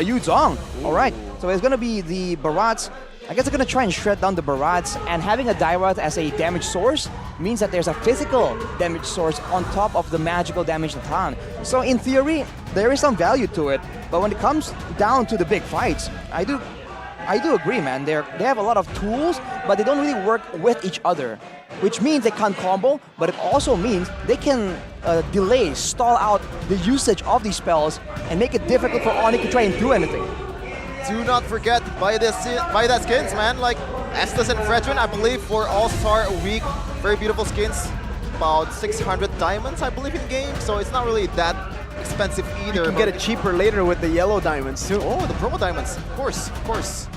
Yuzong. All right, so it's gonna be the Barats. I guess they're gonna try and shred down the Barats, and having a Dewa as a damage source means that there's a physical damage source on top of the magical damage Natan. So in theory, there is some value to it, but when it comes down to the big fights, I do agree, man. They have a lot of tools, but they don't really work with each other, which means they can't combo, but it also means they can delay, stall out the usage of these spells and make it difficult for Onic to try and do anything. Do not forget, buy that skins, man. Like Estes and Fredrin, I believe, for All-Star Week. Very beautiful skins. About 600 diamonds, I believe, in game. So it's not really that expensive either. You can get it cheaper later with the yellow diamonds too. Oh, the promo diamonds. Of course, of course.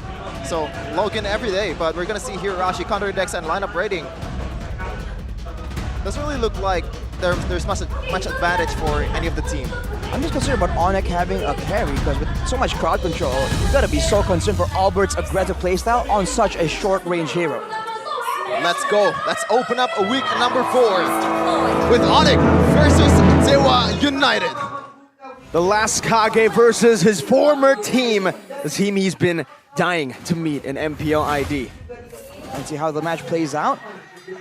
So log in every day, but we're gonna see here Rashi counter decks and lineup rating. Doesn't really look like there's much advantage for any of the team. I'm just concerned about Onic having a carry, because with so much crowd control, you gotta be so concerned for Albert's aggressive playstyle on such a short-range hero. Let's go. Let's open up a week number 4 with Onic versus Dewa United. The last Kage versus his former team, the team he's been dying to meet in MPL ID. And see how the match plays out.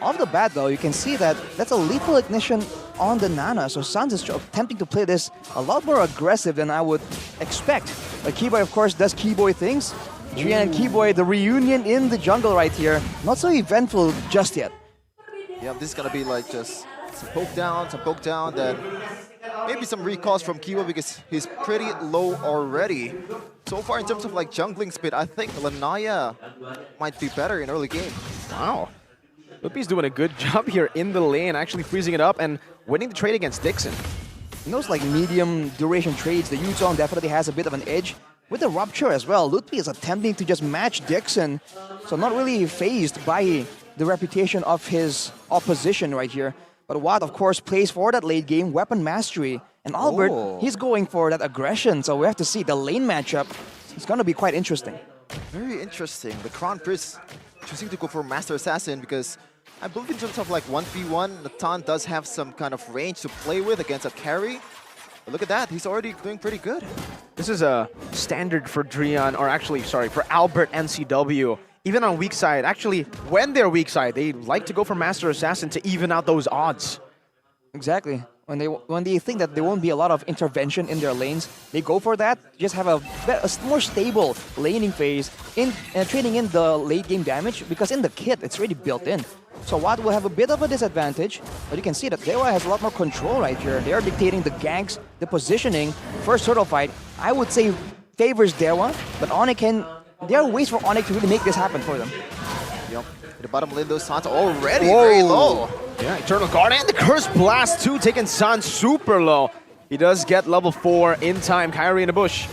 Off the bat, though, you can see that that's a lethal ignition on the Nana. So Sans is attempting to play this a lot more aggressive than I would expect. But Keyboy, of course, does Keyboy things. Jian and Keyboy, the reunion in the jungle right here. Not so eventful just yet. Yeah, this is gonna be like just some poke down, then maybe some recalls from Keyboy because he's pretty low already. So far, in terms of like jungling speed, I think Lanaya might be better in early game. Wow. Lupi's doing a good job here in the lane, actually freezing it up and winning the trade against Dixon. In those like medium duration trades, the Yuzong definitely has a bit of an edge. With the Rupture as well, Lupi is attempting to just match Dixon, so not really fazed by the reputation of his opposition right here. But Watt, of course, plays for that late game weapon mastery. And Albert, he's going for that aggression, so we have to see the lane matchup. It's going to be quite interesting. Very interesting. The Crown Prince choosing to go for Master Assassin because I believe in terms of like 1v1, Natan does have some kind of range to play with against a carry. But look at that, he's already doing pretty good. This is a standard for Drian, or actually, sorry, for Albert NCW. Even on weak side, actually, when they're weak side, they like to go for Master Assassin to even out those odds. Exactly. When they think that there won't be a lot of intervention in their lanes, they go for that. Just have a more stable laning phase in trading in the late game damage, because in the kit it's already built in. So Watt will have a bit of a disadvantage, but you can see that Dewa has a lot more control right here. They are dictating the ganks, the positioning. First turtle fight, I would say favors Dewa, but Onic there are ways for Onic to really make this happen for them. Yep. The bottom lane, those Sans already very low. Yeah, Eternal Guard and the Curse Blast too, taking Sans super low. He does get level 4 in time. Kyrie in the bush,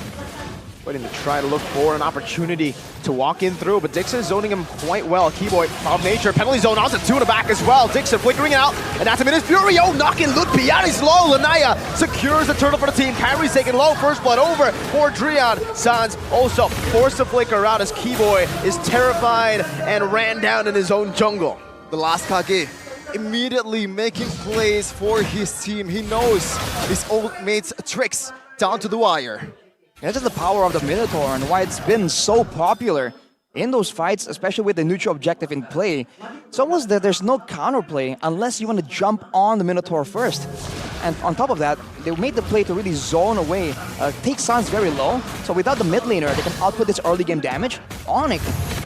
waiting to try to look for an opportunity to walk in through, but Dixon is zoning him quite well. Keyboy of nature, penalty zone onto 2 in the back as well. Dixon flickering out, and that's a minute. Fury, oh, knocking Ludpi out, he's low. Lanaya secures the turtle for the team. Kyrie's taking low, first blood over for Drian. Sans also forced to flicker out as Keyboy is terrified and ran down in his own jungle. The last Kage immediately making plays for his team. He knows his old mate's tricks down to the wire. That's just the power of the Minotaur and why it's been so popular in those fights, especially with the neutral objective in play. It's almost that there's no counterplay unless you want to jump on the Minotaur first. And on top of that, they made the play to really zone away, take Sans very low. So without the mid laner, they can output this early game damage. Onic,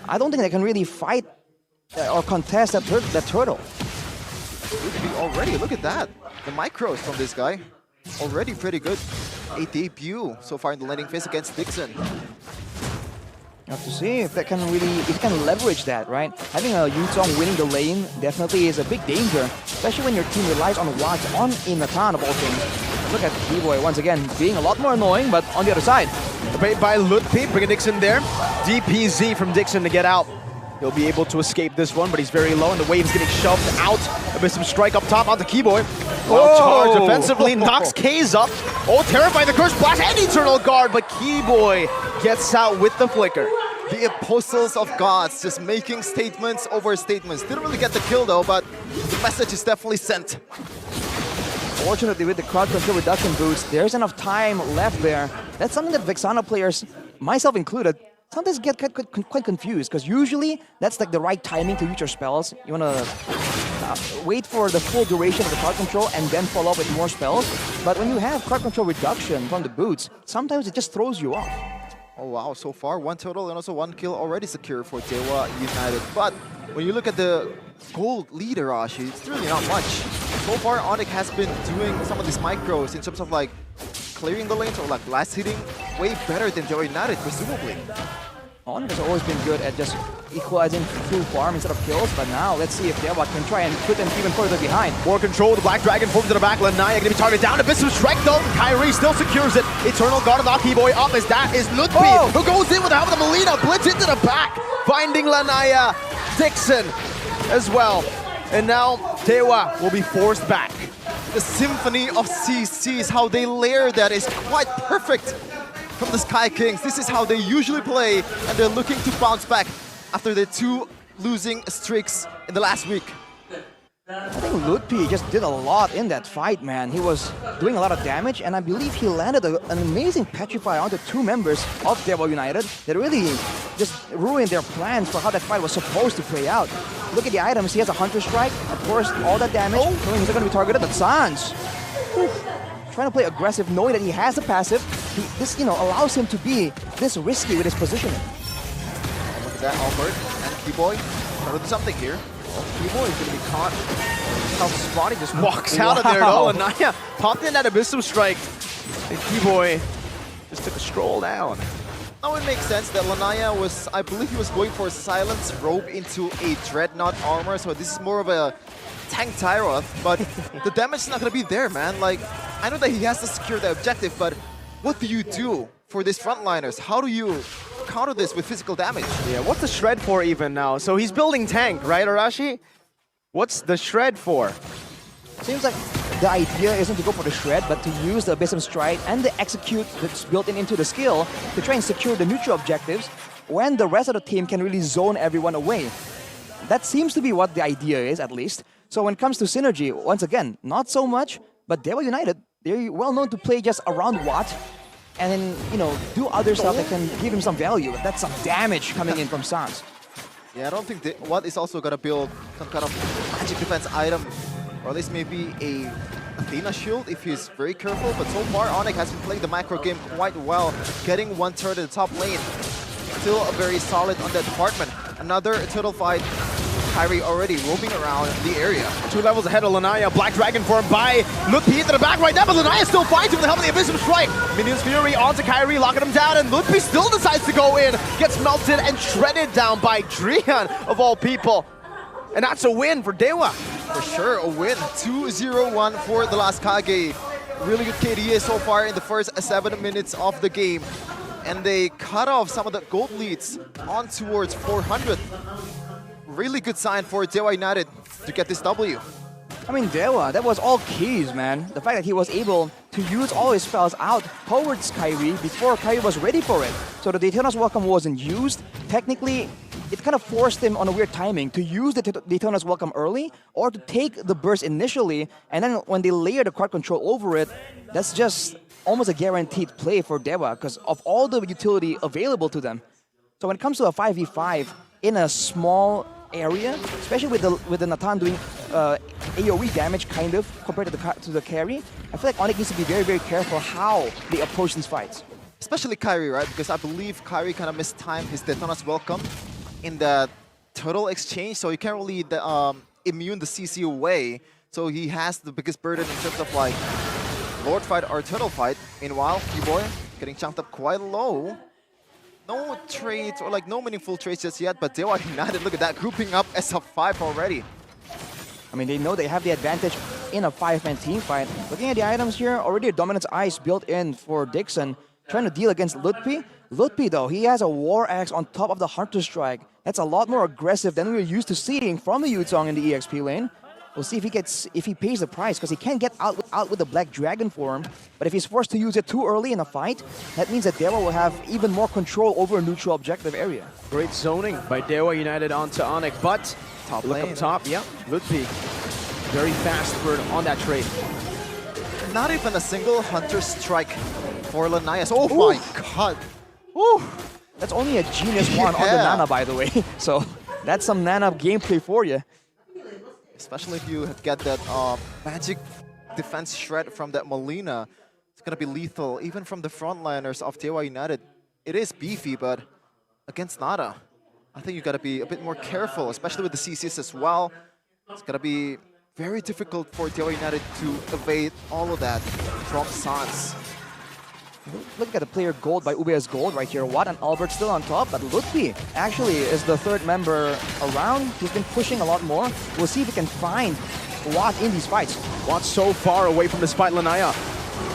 I don't think they can really fight or contest that turtle. Already, look at that. The micros from this guy, already pretty good. A debut so far in the landing phase against Dixon. You have to see if that can really, if you can leverage that, right? Having a Yuzong winning the lane definitely is a big danger, especially when your team relies on Watt on in Natan of all things. Look at Keyboy once again being a lot more annoying, but on the other side. The bait by Ludpi, bringing Dixon there. DPZ from Dixon to get out. He'll be able to escape this one, but he's very low, and the wave's getting shoved out. With some strike up top onto Keyboy. Well, charge offensively, knocks K's up. Oh, terrifying, the Curse Blast and Eternal Guard, but Keyboy gets out with the flicker. The Apostles of Gods just making statements over statements. Didn't really get the kill though, but the message is definitely sent. Fortunately, with the crowd control reduction boost, there's enough time left there That's something that Vexana players, myself included, sometimes get quite confused, because usually that's like the right timing to use your spells. You want to wait for the full duration of the card control and then follow up with more spells. But when you have card control reduction from the boots, sometimes it just throws you off. Oh wow, so far 1 total and also 1 kill already secured for Dewa United. But when you look at the gold leader, Ashi, it's really not much. So far, Onic has been doing some of these micros in terms of like clearing the lanes or like blast hitting way better than Dewa United, presumably. Onic has always been good at just equalizing through farm instead of kills, but now let's see if Dewa can try and put them even further behind. More control, the Black Dragon forms to the back. Lanaya gonna be targeted down. Abyssal Strike though. Kyrie still secures it. Eternal Guard of the Boy up as that is Lutpi, who goes in with the help of the Melina. Blitz into the back, finding Lanaya. Dixon as well. And now Dewa will be forced back. The symphony of CCs, how they layer that is quite perfect from the Sky Kings. This is how they usually play, and they're looking to bounce back after their 2 losing streaks in the last week. I think Lutpi just did a lot in that fight, man. He was doing a lot of damage, and I believe he landed an amazing Petrify onto 2 members of Dewa United that really just ruined their plans for how that fight was supposed to play out. Look at the items. He has a Hunter Strike, of course, all that damage, knowing he's not going to be targeted, but Sans trying to play aggressive, knowing that he has a passive. This, allows him to be this risky with his positioning. Look at that, Albert and Keyboy trying to do something here. Keyboy is going to be caught. How Spotty just walks out of there though. And Naya popped in that Abyssal Strike. And Keyboy just took a stroll down. Now it makes sense that Lanaya was, I believe he was going for a Silence Robe into a Dreadnought armor, so this is more of a tank Tyroth, but the damage is not going to be there, man. Like, I know that he has to secure the objective, but what do you do for these frontliners? How do you counter this with physical damage? Yeah, what's the Shred for even now? So he's building tank, right, Arashi? What's the Shred for? Seems like the idea isn't to go for the Shred, but to use the Abyssal Strike and the Execute that's built into the skill to try and secure the neutral objectives when the rest of the team can really zone everyone away. That seems to be what the idea is, at least. So when it comes to synergy, once again, not so much, but Dewa United, they're well known to play just around Watt and then, do other stuff that can give him some value. But that's some damage coming in from Sans. Yeah, I don't think Watt is also going to build some kind of magic defense item, or at least maybe a Athena shield if he's very careful. But so far, Onic has been playing the micro game quite well, getting 1 turret at the top lane. Still very solid on that department. Another turtle fight. Kyrie already roaming around the area. 2 levels ahead of Lanaya. Black Dragon formed by Lutpi into the back right now, but Lanaya still fights with the help of the Abyssal Strike. Minions Fury onto Kyrie, locking him down, and Lutpi still decides to go in. Gets melted and shredded down by Drian, of all people. And that's a win for Dewa. For sure, a win. 2-0-1 for the last Kage. Really good KDA so far in the first 7 minutes of the game. And they cut off some of the gold leads on towards 400. Really good sign for Dewa United to get this W. I mean, Dewa, that was all keys, man. The fact that he was able to use all his spells out towards Kyrie before Kyrie was ready for it. So the Daytona's Welcome wasn't used. Technically, it kind of forced him on a weird timing to use the Daytona's Welcome early or to take the burst initially, and then when they layer the card control over it, that's just almost a guaranteed play for Dewa because of all the utility available to them. So when it comes to a 5v5 in a small area, especially with the Natan doing AoE damage kind of compared to the carry, I feel like Onic needs to be very, very careful how they approach these fights. Especially Kyrie, right? Because I believe Kyrie kind of mistimed his Daytona's Welcome in the turtle exchange, so he can't really immune the CC away. So he has the biggest burden in terms of like Lord fight or turtle fight. Meanwhile, Keyboy getting chunked up quite low. No trades or like no meaningful trades just yet, but Dewa United, look at that, grouping up as a 5 already. I mean, they know they have the advantage in a 5-man team fight. Looking at the items here, already a Dominance Ice built in for Dixon, trying to deal against Lutpi. Lutpi, though, he has a War Axe on top of the Hunter Strike. That's a lot more aggressive than we were used to seeing from the Yuzong in the EXP lane. We'll see if he pays the price, because he can't get out with the Black Dragon form. But if he's forced to use it too early in a fight, that means that Dewa will have even more control over a neutral objective area. Great zoning by Dewa United onto Onic, but Top look lane. up top, yeah, Lutpi. Very fast bird on that trade. Not even a single Hunter Strike for Lanias. Oh my god. Ooh. That's only a genius one on the Nana, by the way. So that's some Nana gameplay for you. Especially if you get that magic defense shred from that Molina. It's going to be lethal, even from the frontliners of Dewa United. It is beefy, but against Nada, I think you got to be a bit more careful, especially with the CCs as well. It's going to be very difficult for Dewa United to evade all of that from Sans. Look at the player gold by UBS Gold right here. Watt and Albert still on top, but Lutfi actually is the third member around. He's been pushing a lot more. We'll see if he can find Watt in these fights. Watt so far away from this fight, Lanaya.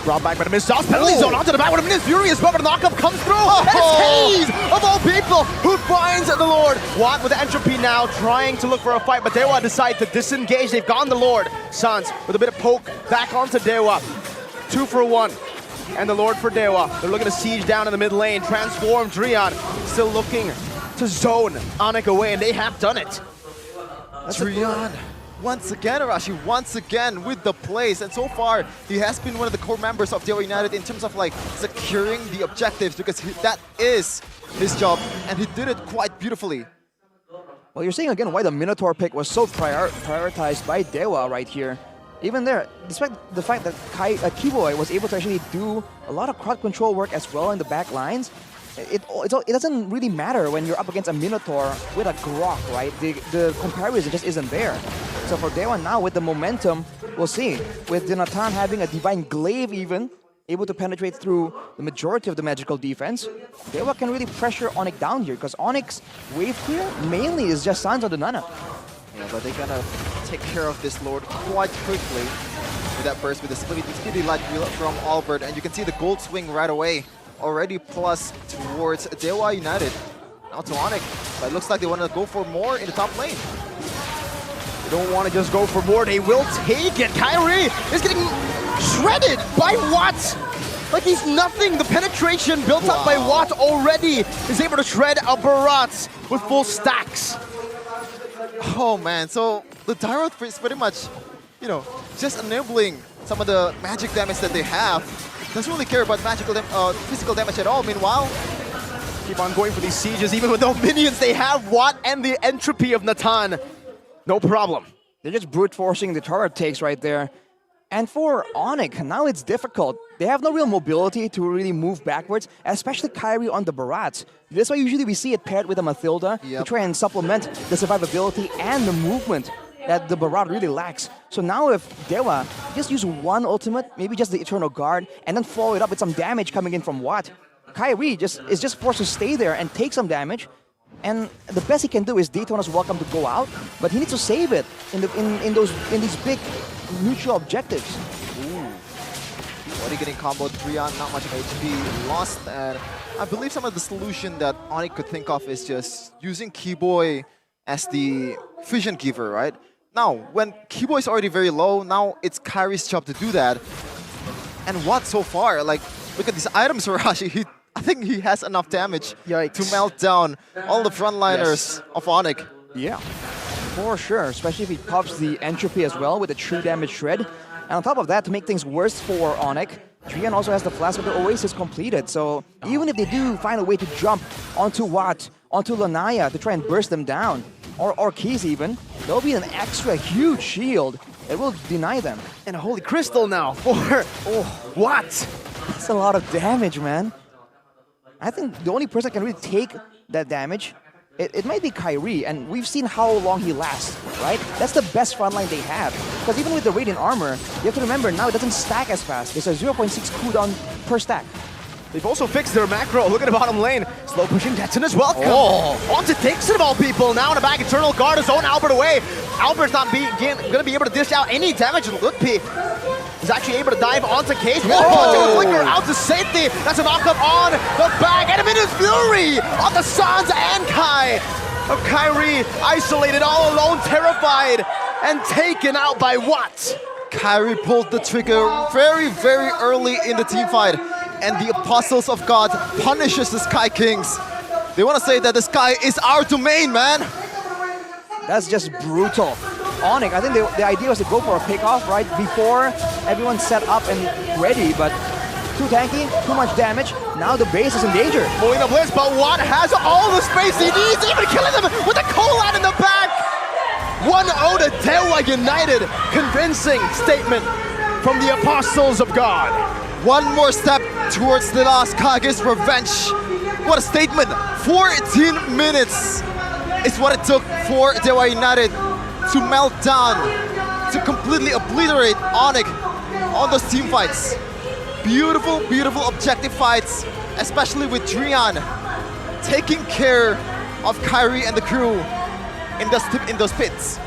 Brought back by the missile. Penalty zone onto the back with a minute furious, but the knockup comes through. And it's Hayes, of all people, who finds the Lord. Watt with the entropy now, trying to look for a fight, but Dewa decide to disengage. They've gone the Lord. Sans with a bit of poke back onto Dewa. 2 for 1. And the Lord for Dewa. They're looking to siege down in the mid lane. Transform Drian. Still looking to zone Onic away, and they have done it. Drian, once again, Arashi, once again with the plays. And so far, he has been one of the core members of Dewa United in terms of like securing the objectives, because that is his job, and he did it quite beautifully. Well, you're seeing again why the Minotaur pick was so prioritized by Dewa right here. Even there, despite the fact that Kiboy was able to actually do a lot of crowd control work as well in the back lines, it doesn't really matter when you're up against a Minotaur with a Grok, right? The comparison just isn't there. So for Dewa now, with the momentum, we'll see. With Dinatan having a Divine Glaive even, able to penetrate through the majority of the magical defense, Dewa can really pressure Onic down here, because Onic's wave clear mainly is just Sans on the Nana. Yeah, but they're gonna take care of this Lord quite quickly with that burst, with the speedy light from Albert, and you can see the gold swing right away. Already plus towards Dewa United. Now to Onic, but it looks like they want to go for more in the top lane. They don't want to just go for more, they will take it. Kyrie is getting shredded by Watt. Like he's nothing. The penetration built up by Watt already is able to shred a Barat with full stacks. Oh man, so the Dyrod is pretty much, you know, just enabling some of the magic damage that they have. Doesn't really care about physical damage at all. Meanwhile, keep on going for these sieges, even with no minions. They have Watt and the entropy of Natan. No problem. They're just brute forcing the turret takes right there. And for Onic, now it's difficult. They have no real mobility to really move backwards, especially Kyrie on the Barats. That's why usually we see it paired with a Mathilda to try and supplement the survivability and the movement that the Barat really lacks. So now if Dewa just use one ultimate, maybe just the Eternal Guard, and then follow it up with some damage coming in from Watt, Kyrie is just forced to stay there and take some damage. And the best he can do is Daytona's welcome to go out, but he needs to save it in these big neutral objectives. Already getting comboed, Drian, not much HP lost, and I believe some of the solution that Onic could think of is just using Kiboy as the vision giver, right? Now, when Kiboy is already very low, now it's Kyrie's job to do that. And what so far? Like, look at these items, Arashi. I think he has enough damage to melt down all the frontliners of Onic. Yeah, for sure, especially if he pops the entropy as well with a true damage shred. And on top of that, to make things worse for Onic, Drian also has the flask of the Oasis completed. So even if they do find a way to jump onto Watt, onto Lanaya to try and burst them down, or Keys even, there'll be an extra huge shield that will deny them. And a Holy Crystal now for Watt. That's a lot of damage, man. I think the only person that can really take that damage, it might be Kyrie, and we've seen how long he lasts, right? That's the best frontline they have. Because even with the Radiant Armor, you have to remember now it doesn't stack as fast. There's a 0.6 cooldown per stack. They've also fixed their macro. Look at the bottom lane. Slow pushing Tetsun as well. Onto Dixon of all people. Now in the back, Eternal Guard is zone Albert away. Albert's not going to be able to dish out any damage. And Lutpi is actually able to dive onto Case. Onto Flicker out to safety. That's a knockup on the back. And a Minus Fury on the Sans and Kai. Of Kyrie isolated all alone, terrified, and taken out by Watt. Kyrie pulled the trigger very, very early in the team fight. And the Apostles of God punishes the Sky Kings. They want to say that the sky is our domain, man. That's just brutal. Onic, I think the idea was to go for a pick-off right before everyone's set up and ready, but Too tanky, too much damage. Now the base is in danger. Pulling the blitz, but Watt has all the space he needs, even killing them with a coal out in the back. 1-0 to Dewa United. Convincing statement from the Apostles of God. One more step towards the last Kage's revenge. What a statement. 14 minutes is what it took for Dewa United to melt down, to completely obliterate Onic on those team fights. Beautiful, beautiful objective fights, especially with Drian taking care of Kyrie and the crew in those pits.